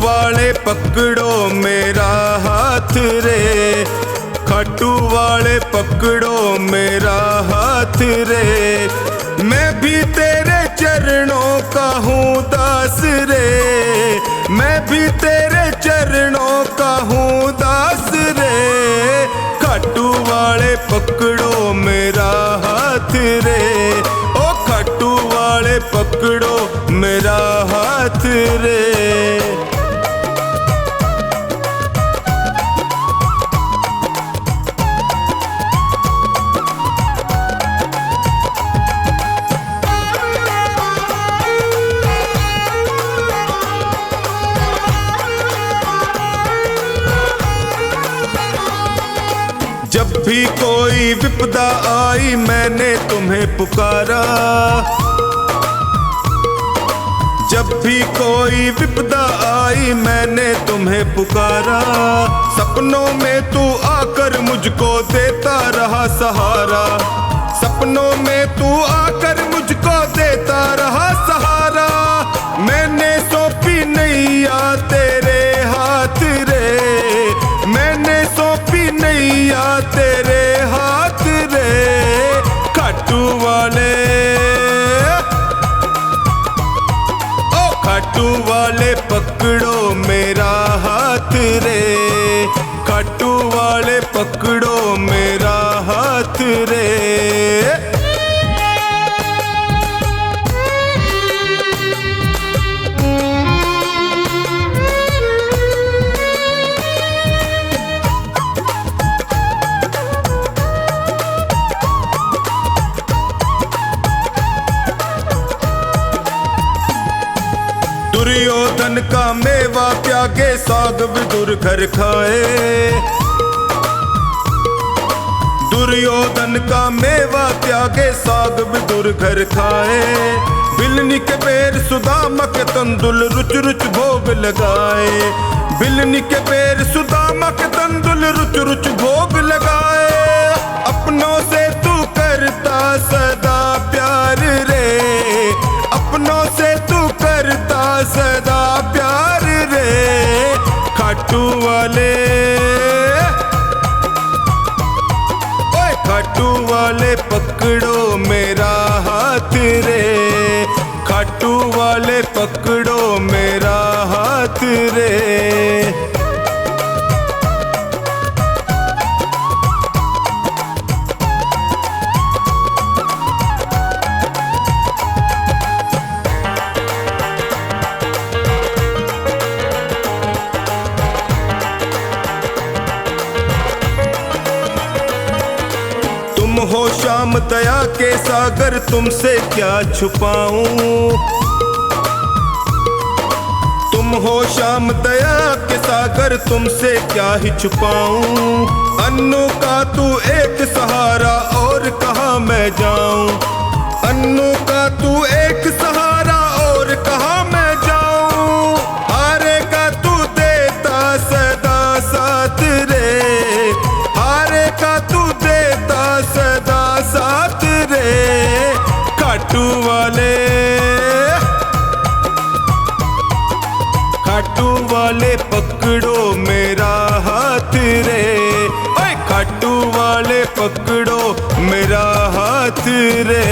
वाले पकड़ो मेरा हाथ रे, खाटू वाले पकड़ो मेरा हाथ रे। मैं भी तेरे चरणों का हूँ दास रे, मैं भी तेरे चरणों का हूँ दास रे। खाटू वाले पकड़ो मेरा हाथ रे, ओ खाटू वाले पकड़ो मेरा हाथ रे। जब भी कोई विपदा आई मैंने तुम्हें पुकारा, जब भी कोई विपदा आई मैंने तुम्हें पुकारा। सपनों में तू आकर मुझको देता रहा सहारा, सपनों में तू आकर मुझको देता रहा सहारा। मैंने सौंपी नैया तेरे हाथ रे, मैंने सौंपी नैया तेरे हाथ रे। खाटू वाले, ओ खाटू वाले पकड़ो मेरा हाथ रे, खाटू वाले पकड़ो मेरा हाथ रे। दुर्योधन का मेवा त्यागे साग विदुर घर खाए, दुर्योधन का मेवा त्यागे साग विदुर घर खाए। बिलनी के पैर सुदामा के तंदुल रुच रुच भोग लगाए, बिलनी के पैर सुदामा के तंदुल रुच रुच भोग लगाए। अपनों से तू करता सदा प्यार रे, अपनों से तू करता सदा प्यार रे। खाटू वाले, ओए खाटू वाले पकड़ो मेरा हाथ रे, खाटू वाले पकड़ो मेरा हाथ रे। हो श्याम दया के सागर तुमसे क्या छुपाऊं, तुम हो श्याम दया के सागर तुमसे क्या ही छुपाऊं। अन्नू का तू एक सहारा और कहाँ मैं जाऊं, अन्नू का तू एक सहारा और कहाँ मैं जाऊं। हारे का तू देता सदा साथ रे, हारे का तू देता सदा साथ रे। खाटू वाले, खाटू वाले पकड़ो मेरा हाथ रे, ओए खाटू वाले पकड़ो मेरा हाथ रे।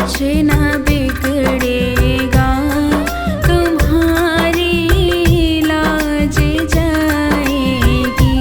कुछ ना बिगड़ेगा, तुम्हारी लाज जाएगी।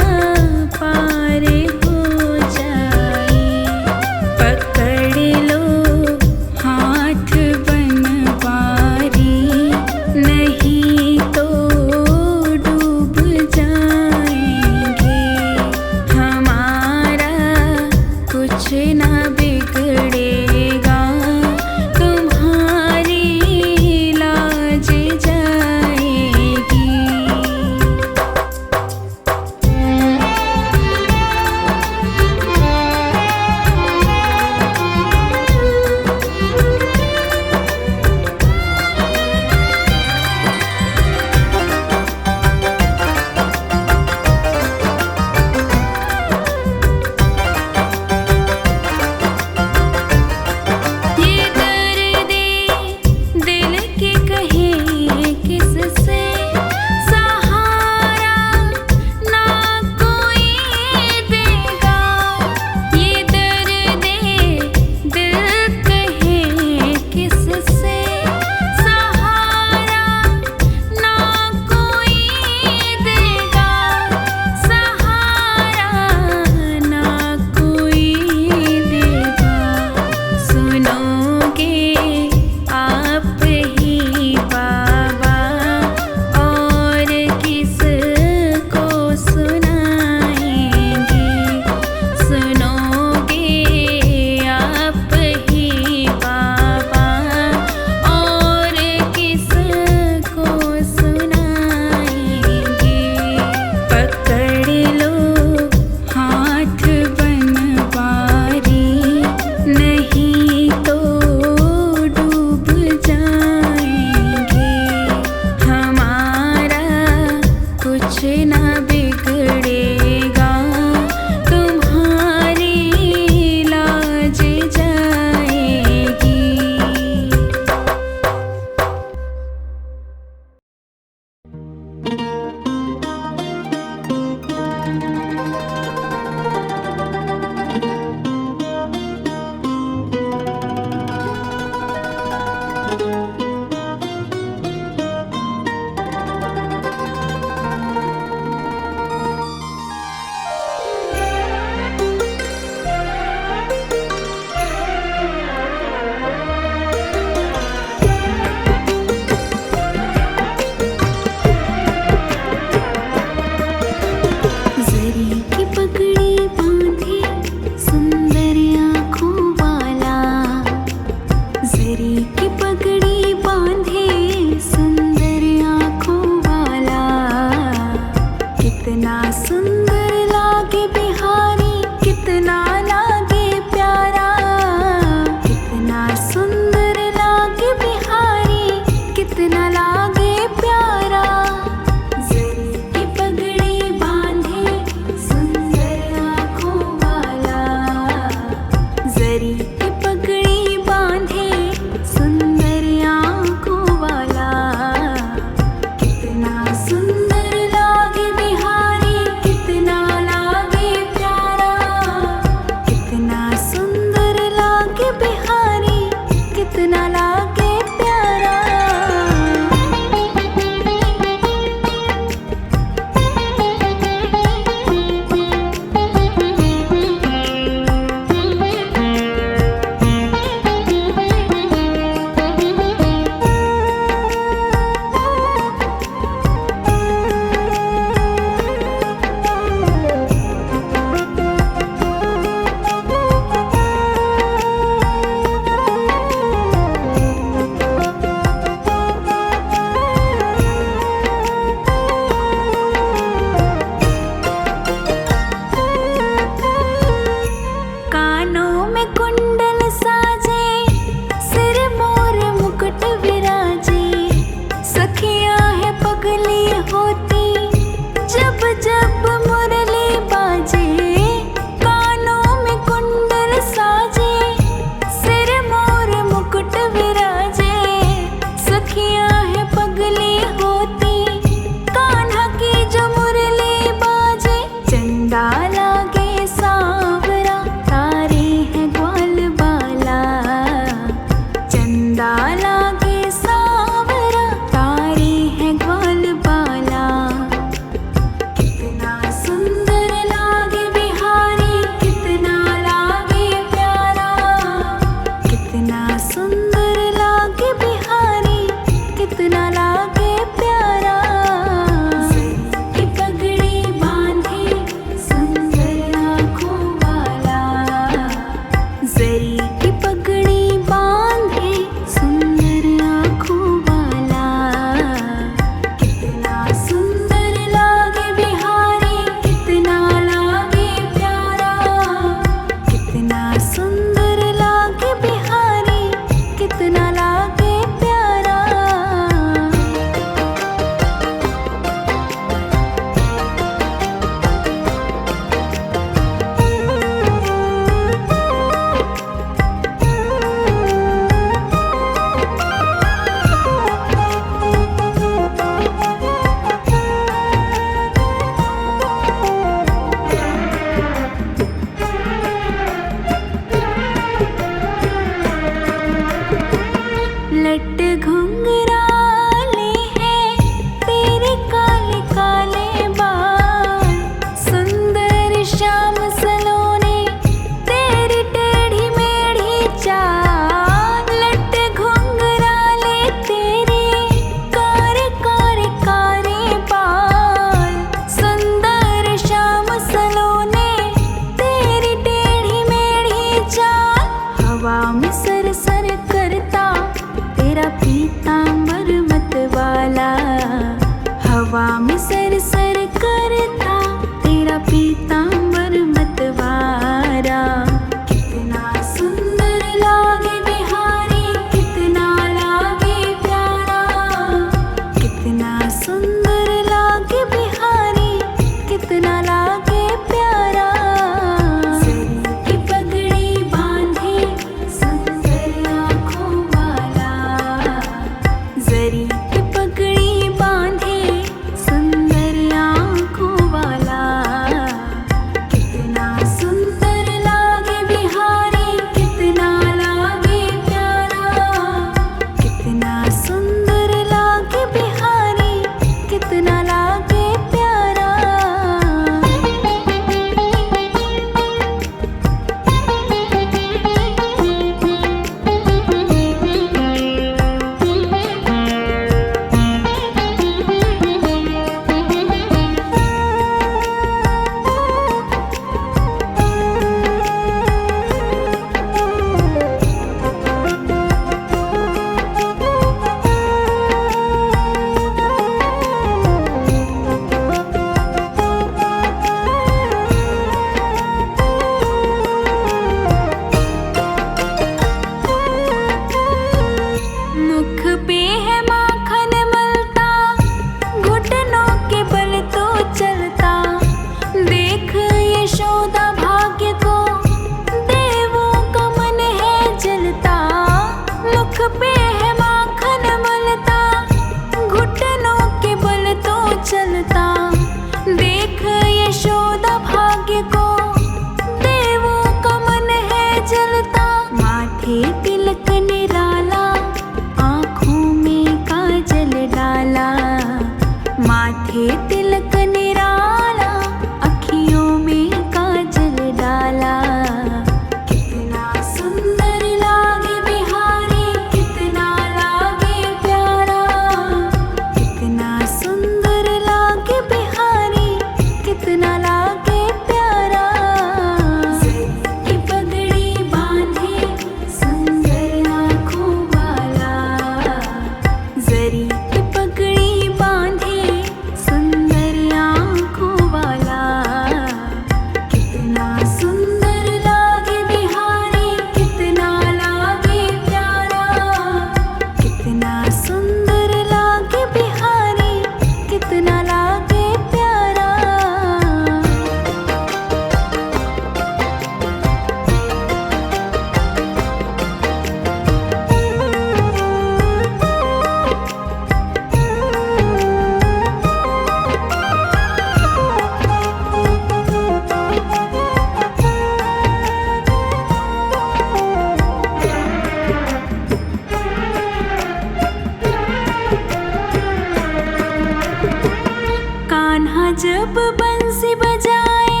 जब बंसी बजाए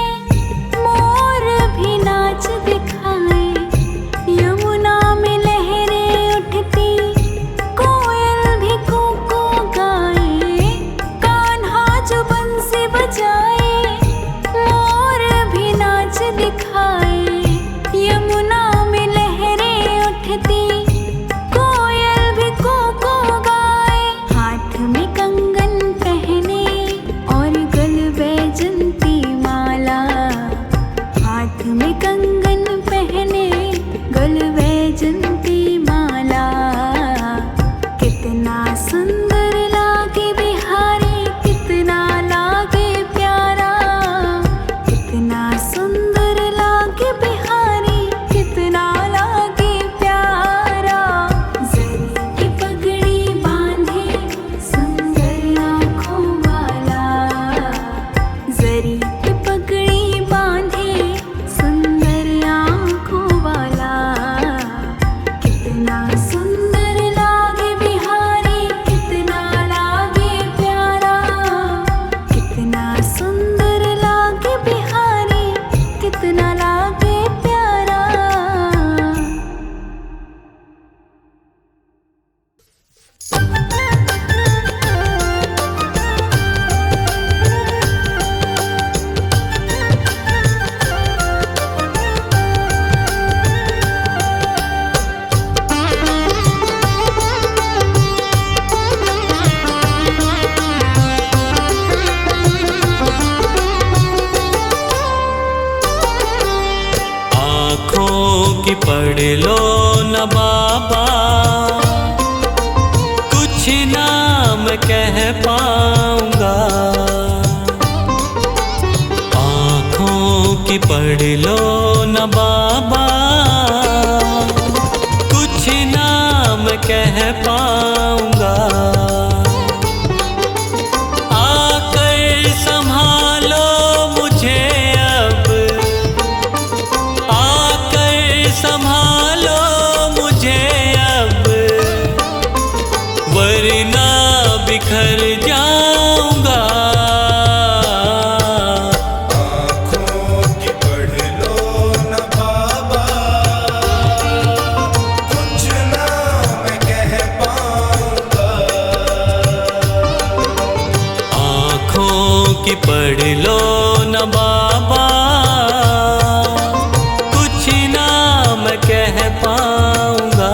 मोर भी नाच दिखाए, यमुना में लहरें उठती कोयल भी कूकू गाए। कान्हा जो बंसी बजाए मोर भी नाच दिखाए, यमुना में लहरें उठती कोयल भी कूकू गाए। हाथ में कंगन पहने और गल बैजंती माला, हाथ में कंगन पहने गल बैजंती माला। कितना सुंदर लागे बिहारी, कितना लागे प्यारा, कितना सुंदर लागे बिहारी, कितना लागे प्यारा। जरी की पगड़ी बांधे सुंदर आँखों वाला, जरी की पगड़ी बांधे सुंदर आँखों वाला। कितना सुंदर लागे बिहारी, कितना लागे प्यारा, कितना सुंदर लागे बिहारी, कितना लागे प्यारा। आँखों की पढ़ लो न बाबा, कुछ ना मैं कह पाऊंगा। आँखों की पढ़ लो न बाबा, कुछ ना मैं कह पाऊंगा। आकर संभालो मुझे अब, आकर संभालो मुझे अब, वरना बिखर जाऊंगा। आँखों की पढ़ लो न बाबा, कुछ ना मैं कह पाऊंगा। आँखों की पढ़ लो न बाबा, कुछ ना मैं कह पाऊंगा।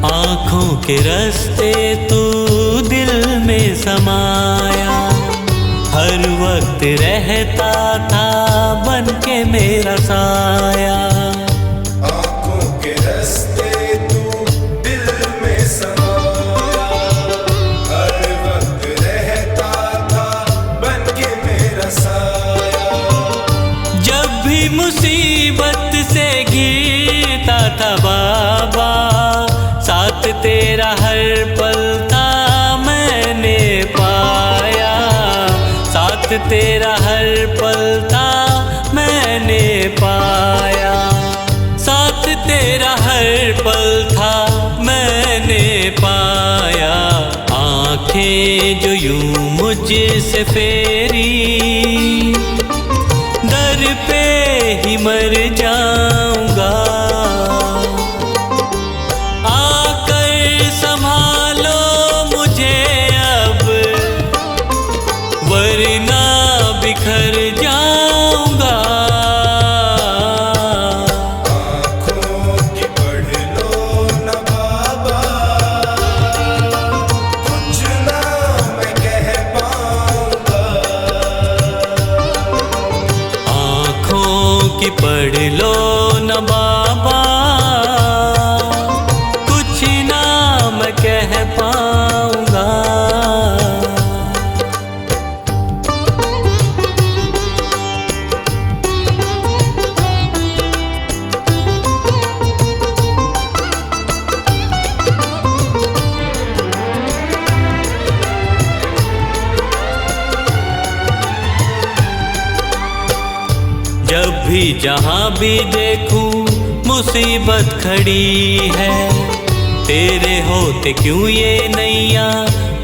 आँखों के रास्ते तू दिल में समाया, हर वक्त रहता था बन के मेरा साया। आँखों के रास्ते तू दिल में समाया, हर वक्त रहता था बन के मेरा साया। जब भी मुसीबत से घिरता था बाबा, साथ तेरा हर पल था मैंने पाया। साथ तेरा हर पल था मैंने पाया। साथ तेरा हर पल था मैंने पाया। आँखें जो यूं मुझसे फेरी, दर पे ही मर जाऊंगा। आकर संभालो मुझे अब, वरना बिखर जाऊंगा। आँखों की पढ़ लो न बाबा, कुछ ना मैं कह पाऊंगा। आँखों की पढ़ लो न बाबा, कुछ ना मैं कह पाऊंगा। जब भी जहाँ भी देखूं मुसीबत खड़ी है, तेरे होते क्यों ये नैया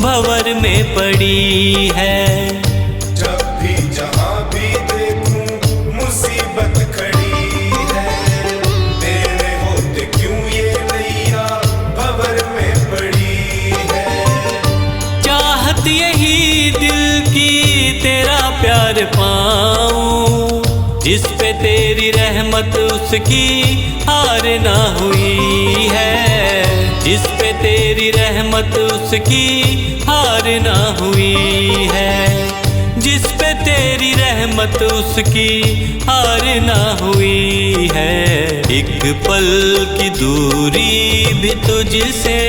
भंवर में पड़ी है। जब भी जहाँ भी देखूं मुसीबत खड़ी है, तेरे होते क्यों ये नैया भंवर में पड़ी है। चाहत यही दिल की तेरा प्यार पाऊं, जिस पे तेरी रहमत उसकी हार ना हुई है, जिस पे तेरी रहमत उसकी हार ना हुई है, जिस पे तेरी रहमत उसकी हार ना हुई है। एक पल की दूरी भी तुझसे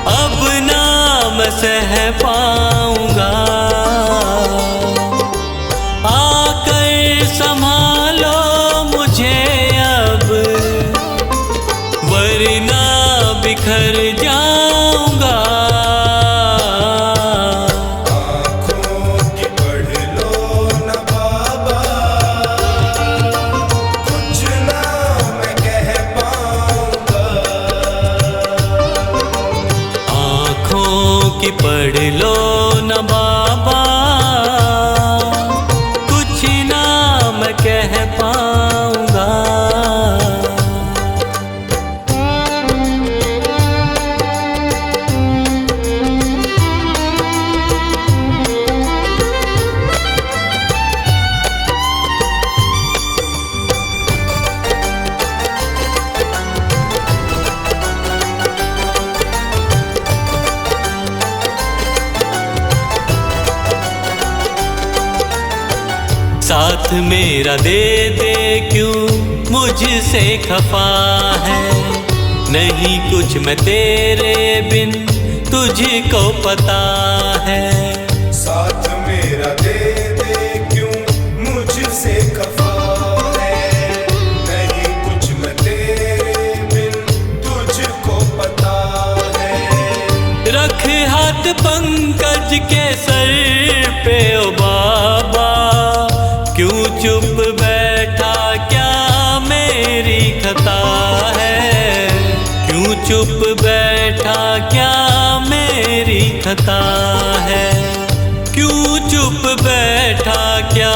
अब ना मैं सह पाऊंगा, आकर संभालो मुझे अब, वरना बिखर जाऊंगा। आँखों की पढ़ लो न बाबा, कुछ ना मैं कह पाऊंगा। आँखों की पढ़ लो न बाबा, कुछ ना मैं कह पाऊंगा। साथ मेरा दे दे क्यों मुझसे खफा है, नहीं कुछ मैं तेरे बिन तुझको पता है। साथ मेरा दे दे क्यों मुझसे खफा है, नहीं कुछ मैं तेरे बिन तुझको पता है। रख हाथ पंकज के सर पे ओ बाबा, क्यों चुप बैठा क्या मेरी खता है, क्यों चुप बैठा क्या मेरी खता है, क्यों चुप बैठा क्या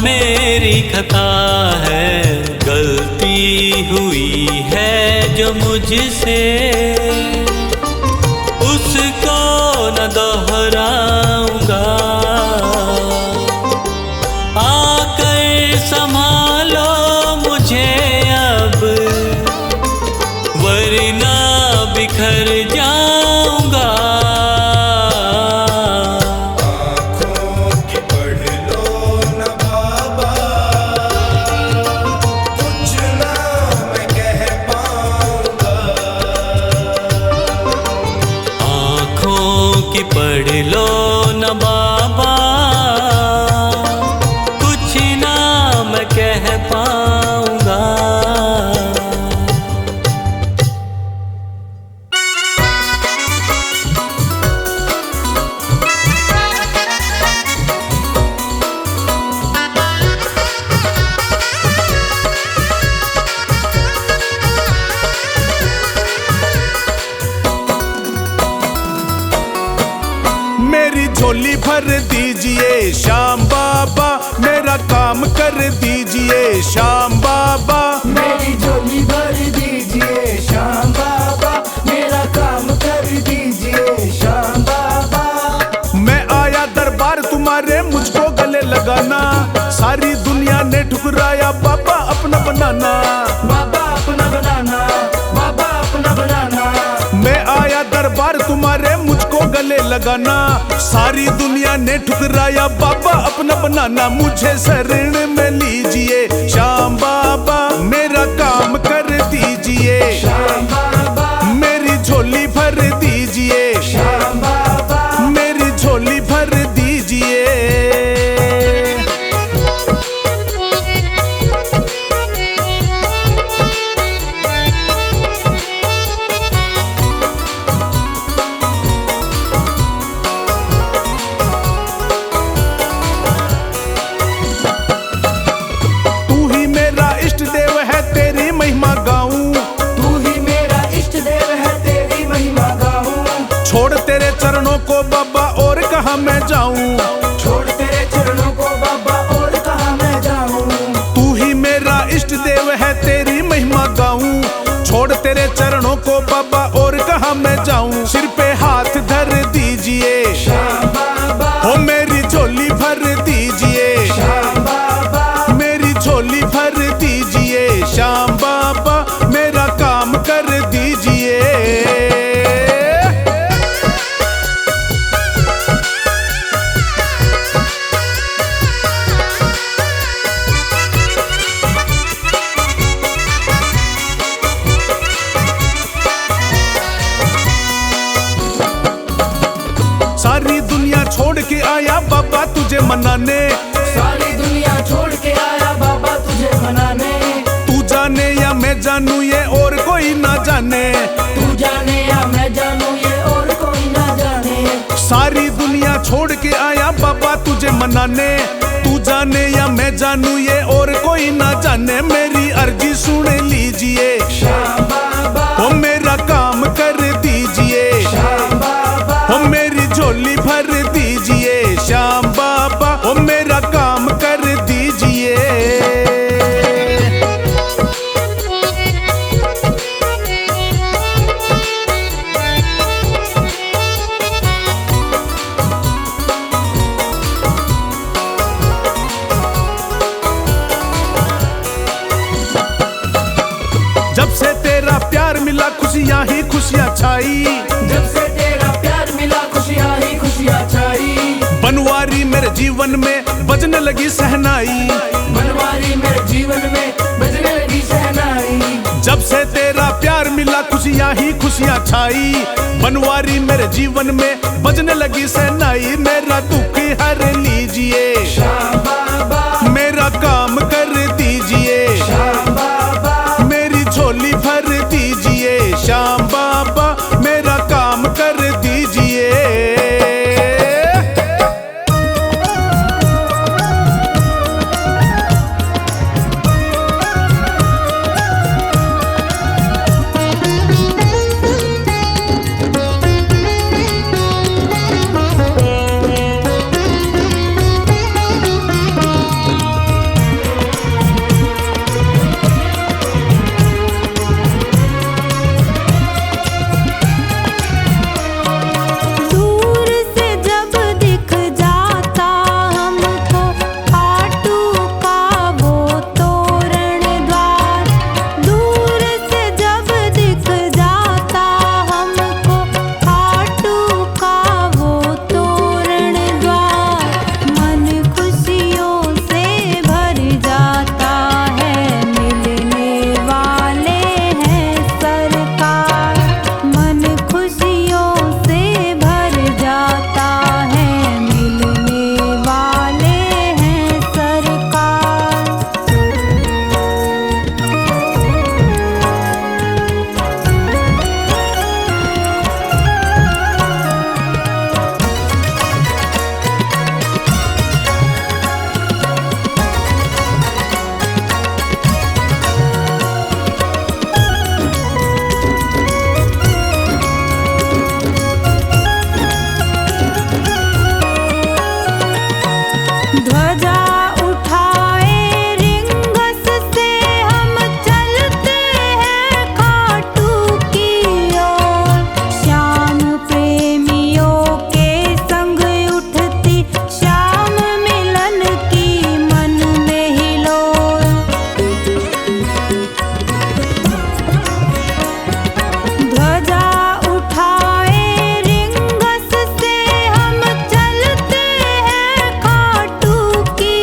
मेरी खता है। गलती हुई है जो मुझसे उसको न दोहराऊंगा, आकर संभालो मुझे अब, वरना बिखर जाऊंगा। आँखों की पढ़ लो न बाबा, कुछ ना मैं कह पाऊंगा। आँखों की पढ़ लो न बाबा, कुछ ना मैं कह पाऊंगा। मेरी झोली भर दीजिए श्याम बाबा, मेरा काम कर दीजिए श्याम बाबा। मेरी झोली भर दीजिए श्याम बाबा, मेरा काम कर दीजिए श्याम बाबा। मैं आया दरबार तुम्हारे, मुझको गले लगाना, सारी दुनिया ने ठुकराया बाबा अपना बनाना। बाबा अपना बनाना, बाबा अपना बनाना। मैं आया दरबार तुम्हारे, मुझको गले लगाना, सारी दुनिया ने ठुकराया बाबा अपना बनाना। मुझे शरण में लीजिए श्याम बाबा, मेरा काम कर दीजिए श्याम बाबा, मेरी झोली भर दीजिए श्याम बाबा, मेरी झोली भर दीजिए। कहाँ मैं जाऊं, छोड़ तेरे चरणों को बाबा और कहाँ मैं जाऊं। तू ही मेरा इष्ट देव है, तेरी महिमा गाऊं। छोड़ तेरे चरणों को बाबा और कहाँ मैं जाऊं। सिर पे हाथ धर दीजिए श्याम बाबा, हो मेरी झोली भर दीजिए, श्याम बाबा, मेरी झोली भर दीजिए। श्याम बाबा मेरा काम कर दीजिए। सारी दुनिया छोड़ के आया बाबा तुझे मनाने, सारी दुनिया छोड़ के आया बाबा तुझे मनाने। तू जाने या मैं जानू ये और कोई ना जाने, तू जाने या मैं जानूं ये और कोई ना जाने। सारी दुनिया छोड़ के आया बाबा तुझे मनाने। तू जाने या मैं जानू ये और कोई ना जाने। मेरी अर्जी सुन लीजिए श्याम बाबा, हो मेरा काम कर दीजिए, श्याम बाबा, हो मेरी झोली भर दीजिए। श्याम बाबा हो मेरा काम कर दीजिए। जब से तेरा प्यार मिला खुशियाँ ही खुशियाँ छाई, जब से तेरा प्यार मिला खुशियाँ ही खुशियाँ छाई। बनवारी मेरे जीवन में बजने लगी सहनाई, बनवारी मेरे जीवन में बजने लगी शहनाई। जब से तेरा प्यार मिला खुशियाँ ही खुशियाँ छाई। बनवारी मेरे जीवन में बजने लगी सहनाई। मेरा दुख हर लीजिए, श्याम बाबा, मेरा काम कर दीजिए, श्याम बाबा, मेरी झोली भर दीजिए। श्याम बाबा मेरा काम कर दीजिए। दूर से जब दिख जाता हमको खाटू का वो तोरण द्वार, दूर से जब दिख जाता हमको खाटू का वो तोरण द्वार, मन खुशियों से भर जाता है। मिलने वाले हैं सरकार, मन खुशियों से भर जाता है। मिलने वाले हैं सरकार। ध्वजा उठाए रिंगस से हम चलते हैं खाटू की ओर। श्याम प्रेमियों के संग उठती श्याम मिलन की मन में हिलोर। ध्वजा उठाए रिंगस से हम चलते हैं खाटू की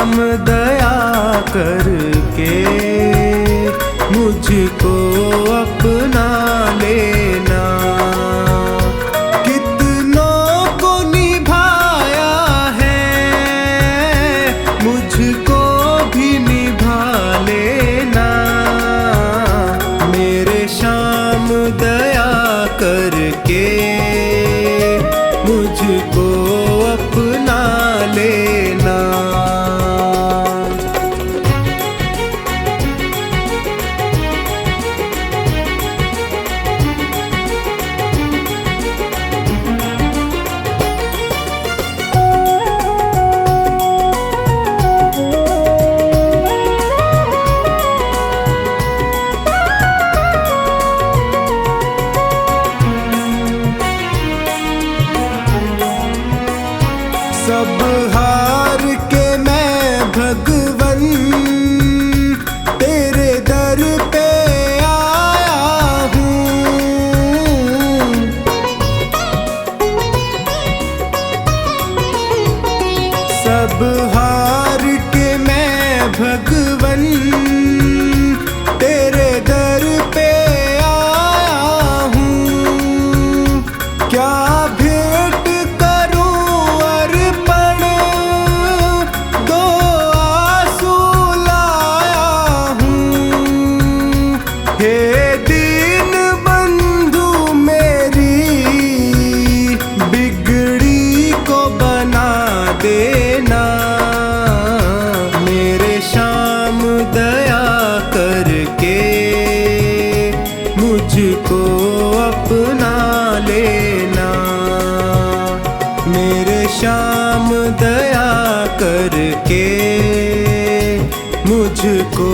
श्याम दया करके मुझको अपना लेना। कितनों को निभाया है मुझको भी निभा लेना। मेरे श्याम दया करके मुझको अपना लेना। सब हार के मैं भगवन तेरे दर पे आया हूँ। सब हार के मैं भगवन तेरे दर पे आया हूँ। क्या भेंट देना। मेरे श्याम दया करके मुझको अपना लेना। मेरे श्याम दया करके मुझको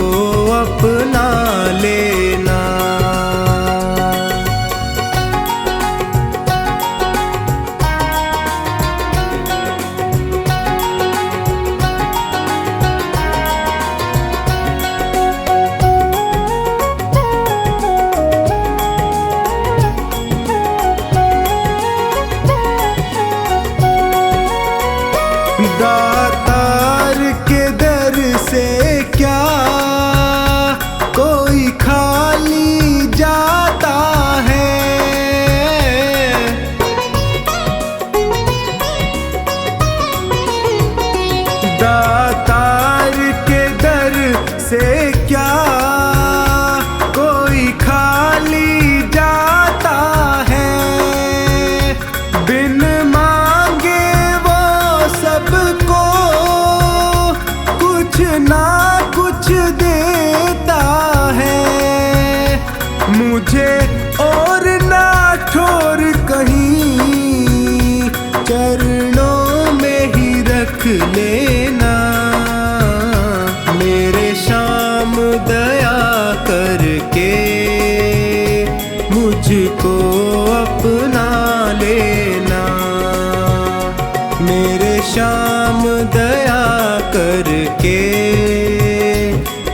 अपना लेना। दातार के दर से क्या कोई खाली जाता है। दातार के दर से क्या कोई खाली जाता है। बिन मांगे सबको कुछ ना कुछ देता है। मुझे और ना ठोर कहीं चरणों में ही रख लेना। मेरे श्याम दया करके मुझको अपना लेना। मेरे श्याम दया करके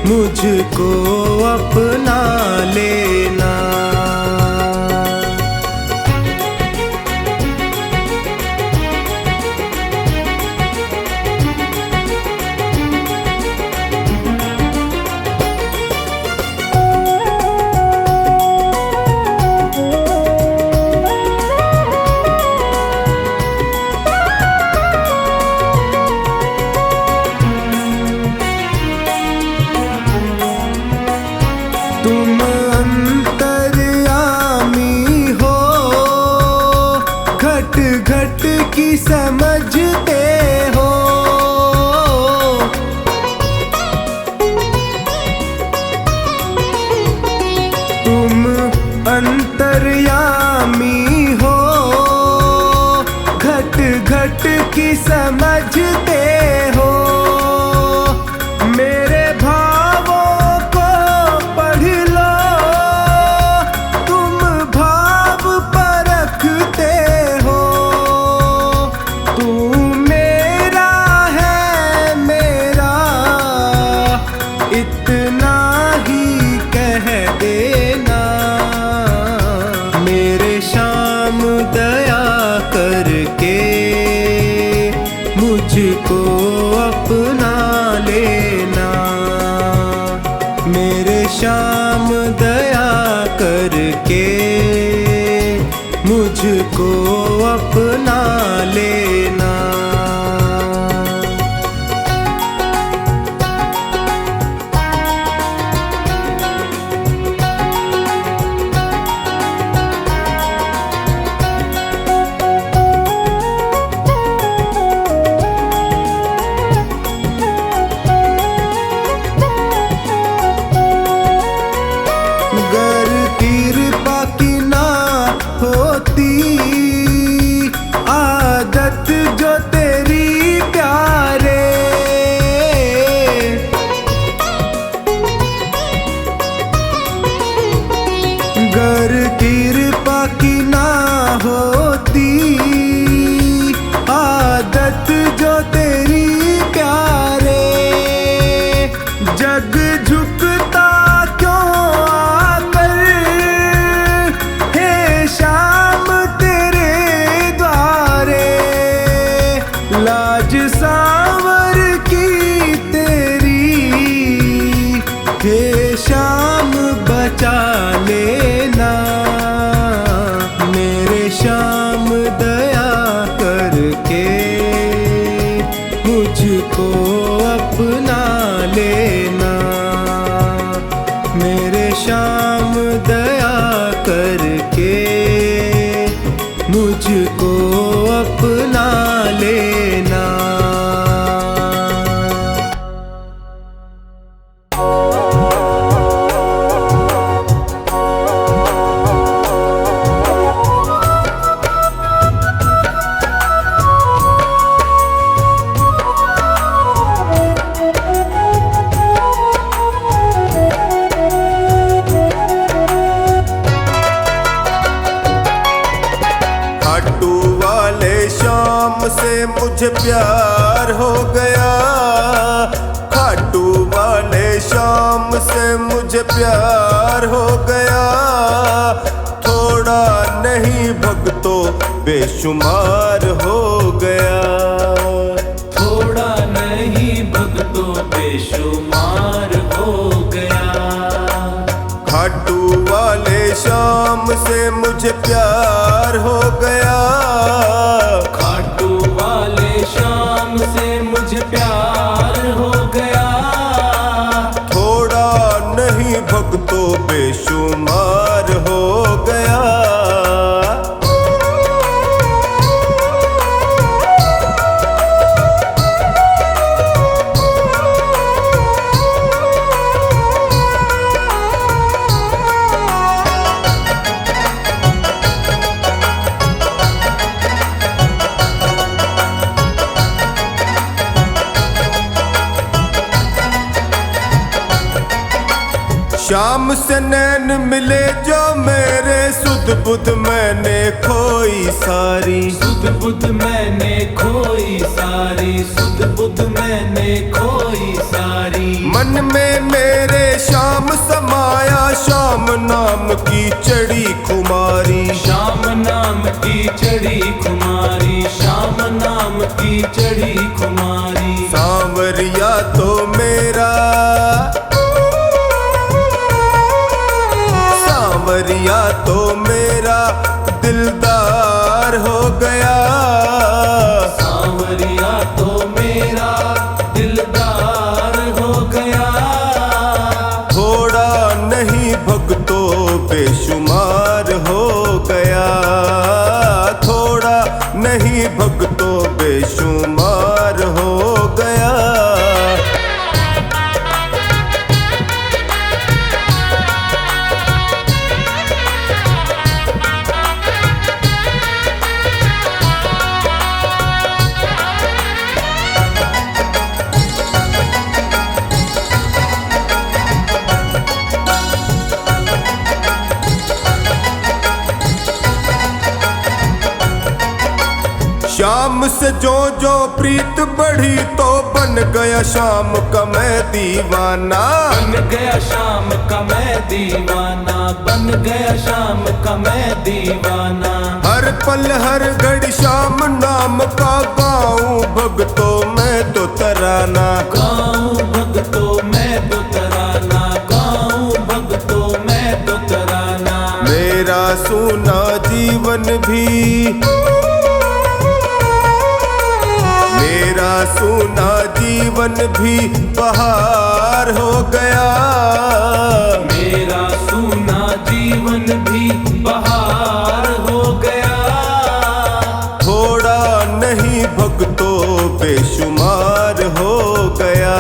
मुझको अपना लेना। तुम अंतर्यामी हो घट घट की समझते हो। तुम अंतर्यामी हो घट घट की समझते हो। मेरे भावों को पढ़ लो तुम भाव परखते हो। तू मेरा है मेरा इतना ही कह देना। मेरे श्याम दया करके मुझको मुझको अपना लेना। गर कृपा की ना होती आदत जो तेरी प्यारे, गर कृपा की ना होती आदत जो तेरी प्यारे, जग झुकता क्यों आकर हे श्याम तेरे द्वारे, लाज सांवर की तेरी हे श्याम बचा लेना। मेरे श्याम दया करके मुझको अपना लेना। मेरे श्याम दया करके मुझको अपना लेना। खाटू वाले शाम से मुझे प्यार हो गया, खाटू वाले शाम से मुझे प्यार हो गया। थोड़ा नहीं भक्तों बेशुमार हो गया, थोड़ा नहीं भक्तों बेशुमार हो गया। खाटू वाले शाम से मुझे प्यार हो गया, खाटू वाले शाम से मुझे प्यार हो गया। थोड़ा नहीं भक्तों बेशुमार हो गया। शाम से नैन मिले जो मेरे, सुध बुध मैंने खोई सारी, सुध बुध मैंने खोई सारी, सुध बुध मैंने खोई सारी। मन में मेरे श्याम समाया, श्याम नाम की चढ़ी खुमारी, श्याम नाम की चढ़ी खुमारी, श्याम नाम की चढ़ी खुमारी। सांवरिया तो मेरा, सांवरिया तो मेरा दिलदार हो गया, सांवरिया तो मेरा दिलदार हो गया। थोड़ा नहीं भक्तों बेशुमार हो गया, थोड़ा नहीं भक्तों बेशुमार हो गया। श्याम से जो जो प्रीत बढ़ी तो बन गया शाम का मैं दीवाना, बन गया शाम का मैं दीवाना, बन गया शाम का मैं दीवाना। हर पल हर घड़ी श्याम नाम का गाऊं भक्तों मैं तो तराना, गाऊं भक्तों मैं तो तराना, गाऊं भक्तों मैं तो तराना। मेरा सूना जीवन जीवन भी, मेरा सूना जीवन भी बहार हो गया। मेरा सूना जीवन भी बहार हो गया। थोड़ा नहीं भक्तों बेशुमार हो गया,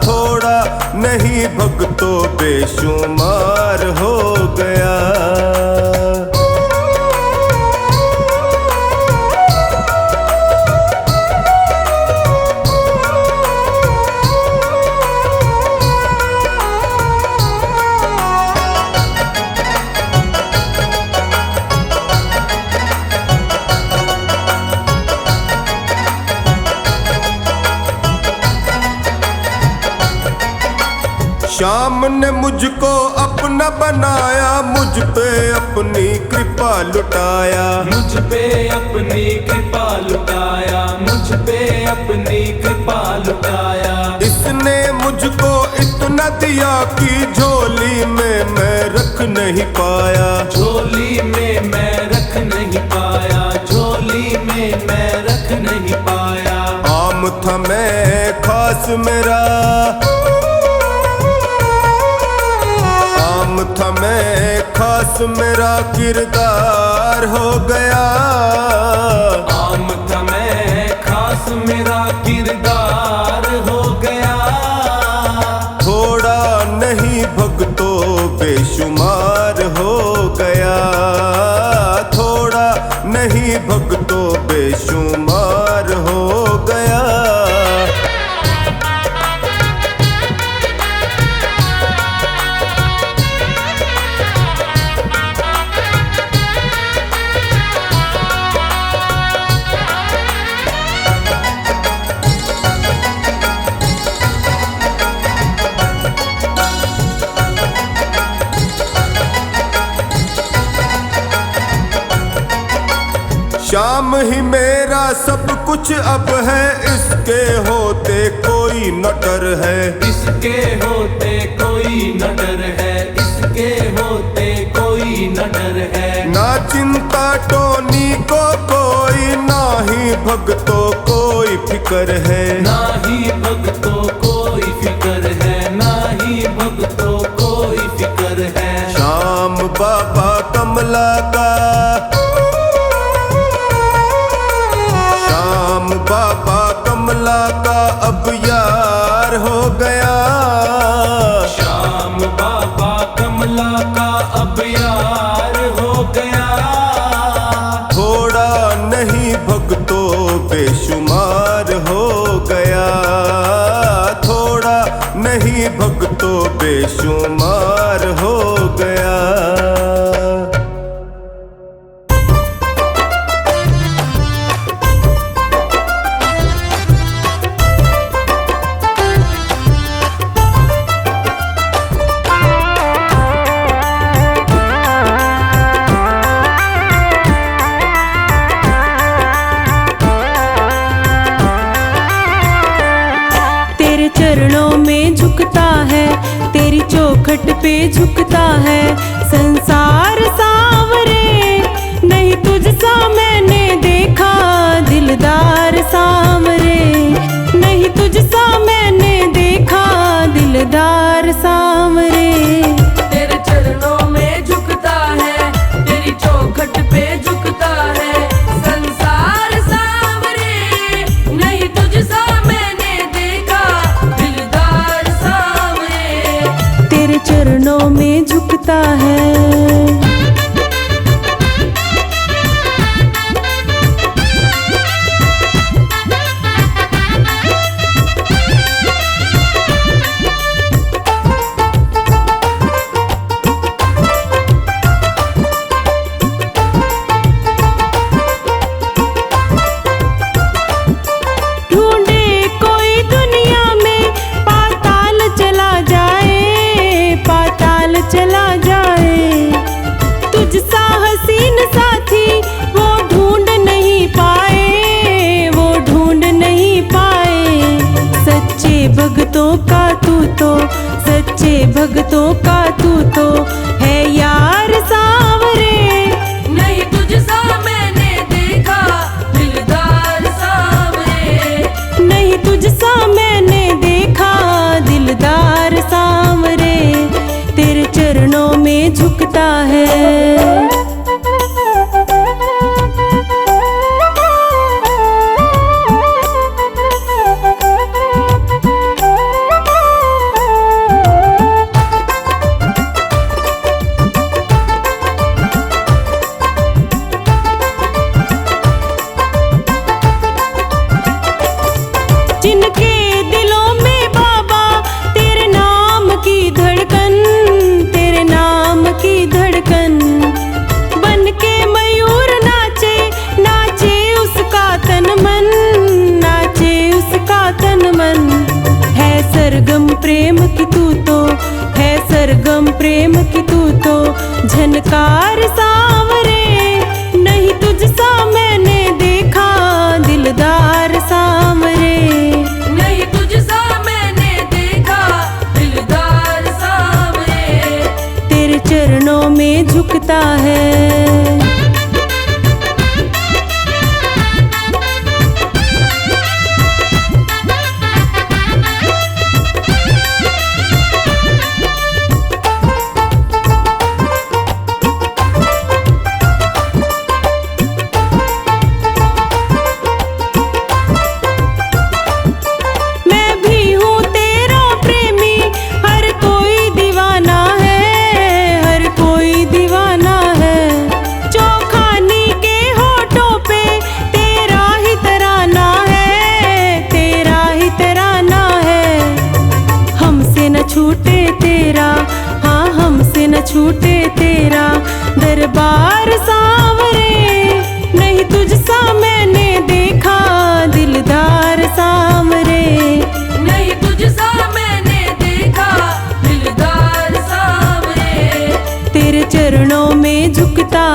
थोड़ा नहीं भक्तों बेशुमार हो गया। श्याम ने मुझको अपना बनाया, मुझ पे अपनी कृपा लुटाया। मुझ पे अपनी कृपा लुटाया, मुझ पे अपनी कृपा लुटाया। इसने मुझको इतना दिया कि झोली में मैं रख नहीं पाया। झोली में मैं रख नहीं पाया, झोली में मैं रख नहीं पाया। आम था मैं खास मेरा, आम था मैं खास मेरा किरदार हो गया। आम था मैं खास मेरा किरदार हो गया। थोड़ा नहीं भक्तों बेशुमार हो गया, थोड़ा नहीं भक्तों बेशुमार हो गया। श्याम ही मेरा सब कुछ अब है, इसके होते कोई न डर है। इसके होते कोई न डर है, इसके होते कोई न डर है। ना चिंता टोनी को कोई, ना ही भक्तों कोई फिकर है। ना ही भक्तों कोई फिकर है, ना ही भक्तों कोई फिकर है। श्याम बाबा कमला का, श्याम बाबा कमला का अब यार हो गया। श्याम बाबा कमला का अब यार हो गया। थोड़ा नहीं भक्तों बेशुमार हो गया, थोड़ा नहीं भक्तों बेशुमार हो गया। चरणों में झुकता है, तेरी चौखट पे झुकता है संसार सांवरे। नहीं तुझसा मैंने देखा दिलदार सांवरे, नहीं तुझसा मैंने देखा दिलदार सांवरे। तेरे चरणों में झुकता है, तेरी चौखट पे झुकता है संसार सांवरे। नहीं तुझसा मैंने देखा दिलदार सांवरे। तेरे चरणों में झुकता है। चला जाए तुझसा हसीन साथी वो ढूंढ नहीं पाए, वो ढूंढ नहीं पाए। सच्चे भक्तों का तू तो, सच्चे भक्तों का तू तो है यार सांवरे। नहीं उनके दिलों में बाबा तेरे नाम की धड़कन, तेरे नाम की धड़कन। बन के मयूर नाचे, नाचे उसका तन मन, नाचे उसका तन मन। है सरगम प्रेम की तू तो, है सरगम प्रेम की तू तो, झनकार सांवरे नहीं तुझसा मैंने देखा दिलदार सांवरे। नहीं तुझसा मैंने देखा दिलदार सांवरे। तेरे चरणों में झुकता है, छूटे तेरा, हाँ हमसे न छूटे तेरा दरबार सांवरे। नहीं तुझसा मैंने देखा दिलदार सांवरे। नहीं तुझसा मैंने देखा दिलदार सांवरे। तेरे चरणों में झुकता